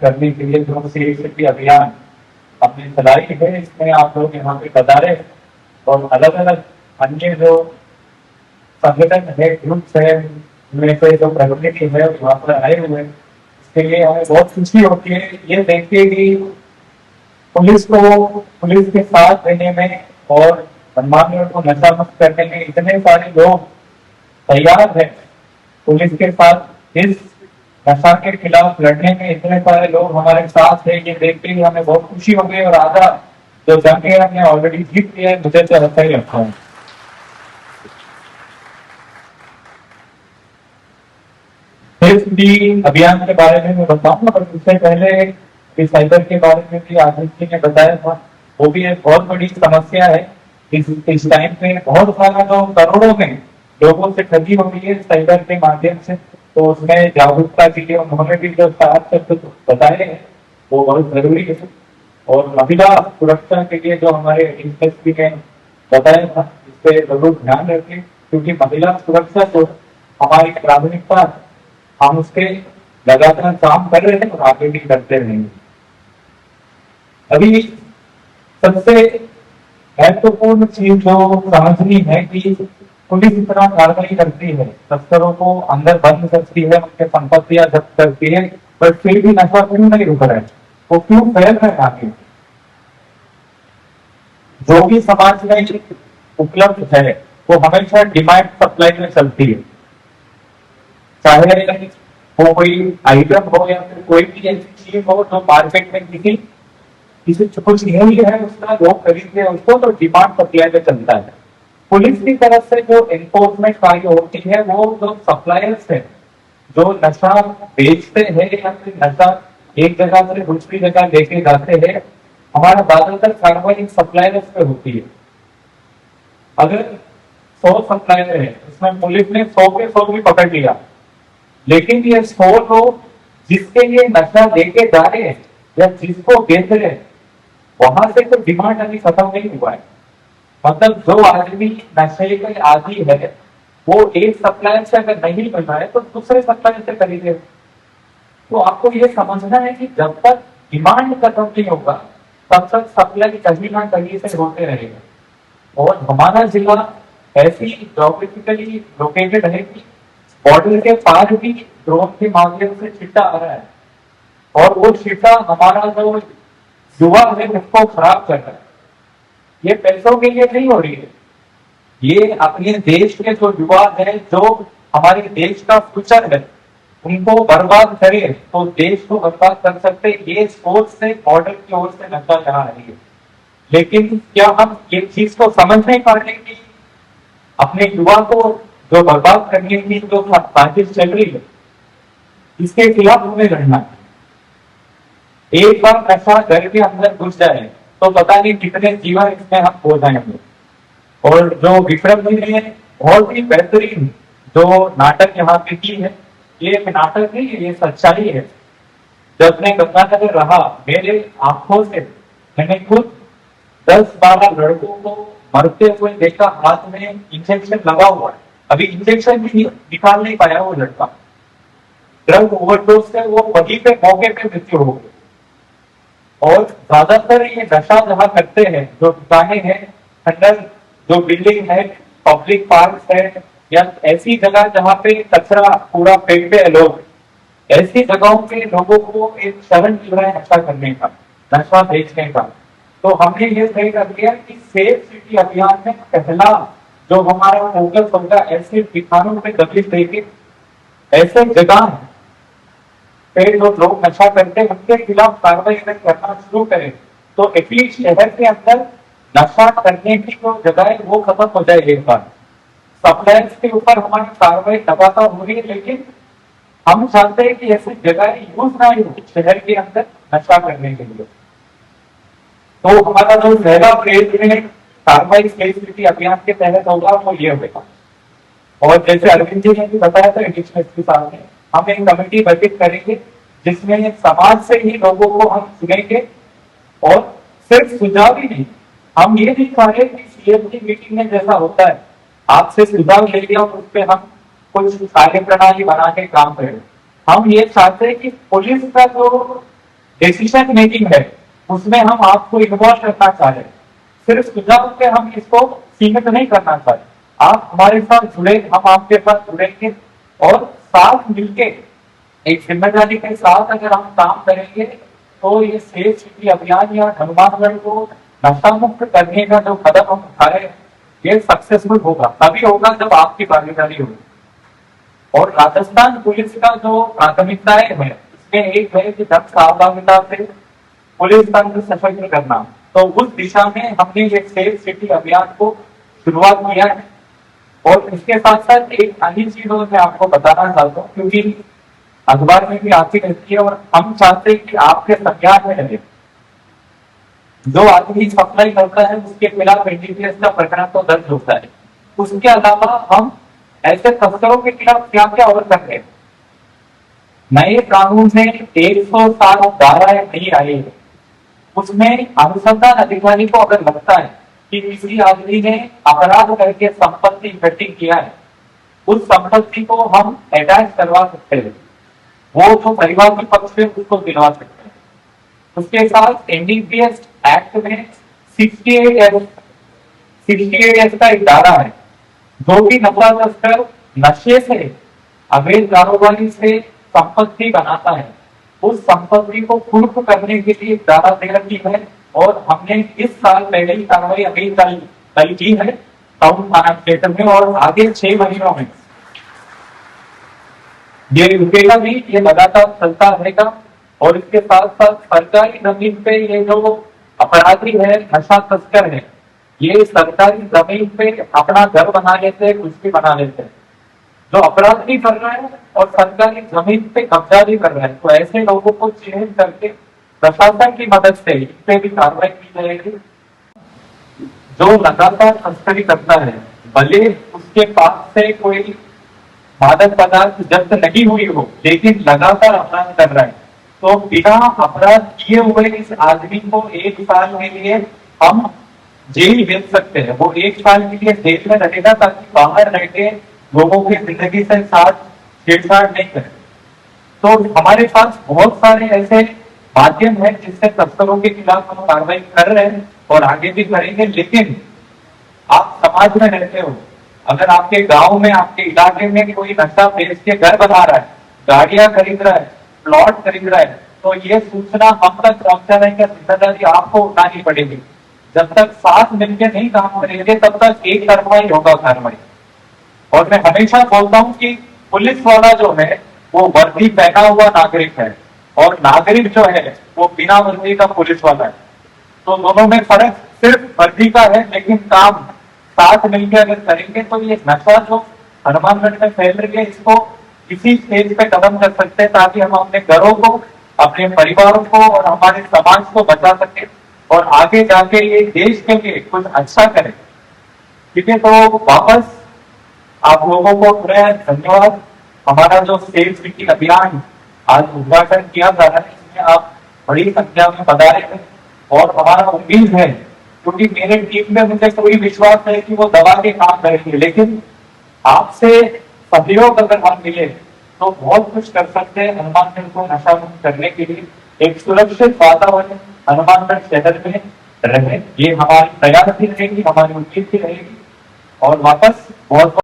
करने के लिए जो सीएसपी अभियान हमने चलाई है, इसमें आप लोग यहाँ पे बता रहे हैं और अलग अलग अन्य जो संगठन है, ग्रुप्स है, उनमें से जो प्रतिनिधि है वहाँ पर आए हुए हैं। इसके लिए हमें बहुत खुशी होती है ये देख के कि पुलिस के साथ देने में और मनमानियों को नशा मुक्त करने में इतने सारे लोग तैयार है। पुलिस के साथ इस नशा के खिलाफ लड़ने में इतने सारे लोग हमारे साथ है, ये देख के हमें बहुत खुशी हो गई और आधा जो जंग हमने ऑलरेडी जीत लिया है, मुझे तो ऐसा ही लगता है। अभियान के बारे में मैं बताऊंगा, पर उससे पहले साइबर के बारे में भी आदित्य जी ने बताया था। वो भी एक बहुत बड़ी समस्या है। इस टाइम पे बहुत सारा जो करोड़ों में लोगों से ठगी हो रही है साइबर के माध्यम से, तो उसमें जागरूकता के लिए उन्होंने भी जो सात बताए हैं वो बहुत जरूरी है। और महिला सुरक्षा के लिए जो हमारे एसपी ने बताया था, इस पे जरूर ध्यान रखें, क्योंकि महिला सुरक्षा तो हमारी प्राथमिकता, हम उसके लगातार काम कर रहे हैं और आगे भी करते रहेंगे। अभी सबसे महत्वपूर्ण चीज जो समझनी है कि पुलिस इतना कार्रवाई करती है, तस्करों को अंदर बंद करती है, उनके संपत्तियां जब्त करती है, पर फिर भी नशा क्यों नहीं रुक रहा है, वो क्यों फैल रहा है आगे। जो भी समाज में उपलब्ध है वो हमेशा डिमांड सप्लाई में चलती है, चाहे वो कोई आइटम हो या फिर कोई भी ऐसी चीज हो जो मार्केट में किसी कुछ मूल्य है उसका, लोग खरीदते हैं उसको, तो डिमांड सप्लाई में चलता है। पुलिस की तरफ से जो एनफोर्समेंट कार्य होती है वो जो सप्लायर्स है, जो नशा बेचते हैं या फिर नशा एक जगह से दूसरी जगह लेके जाते हैं, हमारा ज्यादातर कार्रवाई सप्लायर्स पे होती है। अगर 100 सप्लायर है उसमें पुलिस ने 100 के 100 भी पकड़ लिया, लेकिन ये 100 लोग जिसके लिए नशा लेके जा रहे हैं या जिसको बेच रहे हैं, वहां से तो डिमांड अभी खत्म नहीं हुआ है। मतलब जो आदमी नशे के आदी है वो एक सप्लायर से अगर नहीं मिल रहा है तो दूसरे सप्लायर से खरीदे। तो आपको ये समझना है कि जब तक डिमांड खत्म नहीं होगा तब तक सप्लाई कहीं ना कहीं से होते रहेगा। और हमारा जिला ऐसी जोग्राफिकली लोकेटेड है कि बॉर्डर के पार भी ड्रोन के माध्यम से चिट्टा आ रहा है, और वो चिट्टा हमारा जो युवा है उसको खराब कर रहा है। ये पैसों के लिए नहीं हो रही है, ये अपने देश के जो युवा है, जो हमारे देश का फ्यूचर है, उनको बर्बाद करे तो देश को बर्बाद कर सकते, ये सोच से बॉर्डर की ओर से नशा चला रही है। लेकिन क्या हम ये चीज को समझ नहीं पा रहे कि अपने युवा को जो बर्बाद करने की जो साजिश चल रही है, इसके खिलाफ हमें लड़ना है। एक बार नशा घर के अंदर घुस जाए तो पता नहीं कितने जीवन इसमें हम खो जाएंगे। और जो विक्रम जी ने बहुत ही बेहतरीन जो नाटक यहाँ पे की है, ये नाटक नहीं है, ये सच्चाई है। जब मैं गंगानगर रहा, मेरे आंखों से मैंने खुद 10-12 लड़कों को मरते हुए देखा, हाथ में इंजेक्शन लगा हुआ है, अभी इंजेक्शन भी निकाल नहीं पाया वो लड़का। ड्रग ओवरडोज से वो वहीं पे मौके पे मृत्यु हो गई। और ज्यादातर ये नशा जहाँ करते हैं, जो दुकानें हैं अंदर, जो बिल्डिंग है, पब्लिक पार्क है, या ऐसी जगह जहाँ पे कचरा पूरा फेंकते हैं लोग, ऐसी जगहों पे लोगों को एक शरण मिल रहा है नशा करने का, नशा बेचने का। तो हमने ये तय कर दिया कि सेफ सिटी अभियान में पहला जो हमारा फोकस होगा, ऐसे ठिकानों पे दबिश देके, ऐसे जगह पे जो लोग नशा करते हैं उनके खिलाफ कार्रवाई करना शुरू करें, तो एटलीस्ट शहर के अंदर नशा करने की जो जगह है वो खत्म हो जाए। एक बार सप्लायर्स के ऊपर हमारी कार्रवाई लगातार हो रही है, लेकिन हम चाहते हैं कि ऐसी जगह यूज ना हो शहर के अंदर नशा करने के लिए। तो हमारा जो पहला फेज में कार्रवाई सेफ सिटी अभियान के तहत होगा वो ये होगा। और जैसे अरविंद जी ने भी बताया था एडिशनल के सामने, हम एक कमेटी गठित करेंगे जिसमें समाज से ही लोगों को हम सुनेंगे, और सिर्फ सुझाव ही नहीं, हम ये भी चाहे कि सीएम की मीटिंग में जैसा होता है, आपसे सुझाव ले लिया और उस पर हम कुछ कार्य प्रणाली बना के काम करें। हम ये चाहते हैं कि पुलिस का जो डिसीजन मेकिंग है उसमें हम आपको इन्वॉल्व करना चाह रहे हैं। सिर्फ सुझाव के हम इसको सीमित नहीं करना चाहते, आप हमारे साथ जुड़े, हम आपके साथ जुड़ेंगे और साथ मिलके एक जिम्मेदारी के साथ अगर हम काम करेंगे तो ये सेफ सिटी अभियान या हनुमानगढ़ को नशा मुक्त करने का जो कदम हम उठा रहे हैं ये सक्सेसफुल होगा, तभी होगा जब आपकी भागीदारी होगी। और राजस्थान पुलिस का जो प्राथमिकताएं है इसमें एक है कि धन सहभागिता से पुलिस तंत्र सशक्त करना, तो उस दिशा में हमने ये सेफ सिटी अभियान को शुरुआत किया है। और इसके साथ साथ एक अन्य चीज मैं आपको बताना चाहता हूँ, क्योंकि अखबार में भी आती रहती है और हम चाहते हैं कि आपके संज्ञान में रहे। जो आदमी सप्लाई करता है उसके खिलाफ एनडीपीएस का प्रकरण तो दर्ज होता है, उसके अलावा हम ऐसे तस्करों के खिलाफ क्या क्या और कर रहे हैं। नए कानून में 107 धाराएं नहीं आई है, उसमें अनुसंधान अधिकारी को अगर लगता है कि किसी आदमी ने अपराध करके संपत्ति इकट्ठी किया है, उस संपत्ति को हम अटैच करवा सकते हैं, वो तो परिवार के पक्ष से उसको दिलवा सकते हैं। उसके साथ एनडीपीएस एक्ट में 68 का एक धारा है, जो भी नशा तस्कर नशे से अवैध कारोबारी से संपत्ति बनाता है उस संपत्ति को कुर्क करने के लिए धारा दे रखी है। और हमने इस साल पहले ही कार्रवाई अभी कल की है टाउन थाना क्षेत्र में, और आगे 6 महीनों में ये रुकेगा नहीं, ये लगातार चलता रहेगा। और इसके साथ साथ सरकारी जमीन पे ये जो अपराधी है, नशा तस्कर है, ये सरकारी जमीन पे अपना घर बना लेते हैं, कुछ भी बना लेते हैं, जो अपराध भी कर रहा है और सरकारी जमीन पे कब्जा भी कर रहा है। तो ऐसे लोगों को चिन्हित करके प्रशासन की मदद से इस पे भी कार्रवाई की जाएगी। जो लगातार तस्करी करता है, भले उसके पास से कोई मादक पदार्थ जब्त नहीं हुई हो, लेकिन लगातार अपराध कर रहा है, तो बिना अपराध किए हुए इस आदमी को 1 साल के लिए हम जेल भेज सकते हैं। वो 1 साल के लिए जेल में रहेगा ताकि बाहर रह के लोगों की जिंदगी से साथ छेड़छाड़ नहीं करे। तो हमारे पास बहुत सारे ऐसे माध्यम है जिससे तस्करों के खिलाफ हम कार्रवाई कर रहे हैं और आगे भी करेंगे। लेकिन आप समाज में रहते हो, अगर आपके गांव में, आपके इलाके में कोई नशा बेच के घर बना रहा है, गाड़ियां खरीद रहा है, प्लॉट खरीद रहा है, तो ये सूचना हम तक पहुंचाने की जिम्मेदारी आपको उठानी पड़ेगी। जब तक साथ मिलकर नहीं काम करेंगे तब तक एक कार्रवाई होगा कार्रवाई। और मैं हमेशा बोलता हूँ कि पुलिस वाला जो है वो वर्दी पहना हुआ नागरिक है और नागरिक जो है वो बिना वर्दी का पुलिस वाला है। तो दोनों में फर्क सिर्फ वर्दी का है, लेकिन काम साथ मिलकर अगर करेंगे तो ये नशा जो हनुमानगढ़ में फैल रही है इसको इसी स्टेज पे खत्म कर सकते हैं, ताकि हम अपने घरों को, अपने परिवारों को और हमारे समाज को बचा सके और आगे जाके ये देश के लिए कुछ अच्छा करें। ठीक है, तो वापस आप लोगों को पूरा धन्यवाद। हमारा जो सेफ सिटी अभियान आज उद्घाटन किया जा रहा है, इसमें आप बड़ी संख्या में पधारे हैं और हमारा उम्मीद है, क्योंकि मेरे टीम में मुझे कोई विश्वास है कि वो दबा के काम करेंगे, लेकिन आपसे सहयोग अगर हम मिले तो बहुत कुछ कर सकते हैं हनुमानगढ़ को नशा मुक्त करने के लिए। एक सुरक्षित वातावरण हनुमानगढ़ शहर में रहे, ये हमारी प्रयास भी रहेगी, हमारी उम्मीद भी रहेगी। और वापस बहुत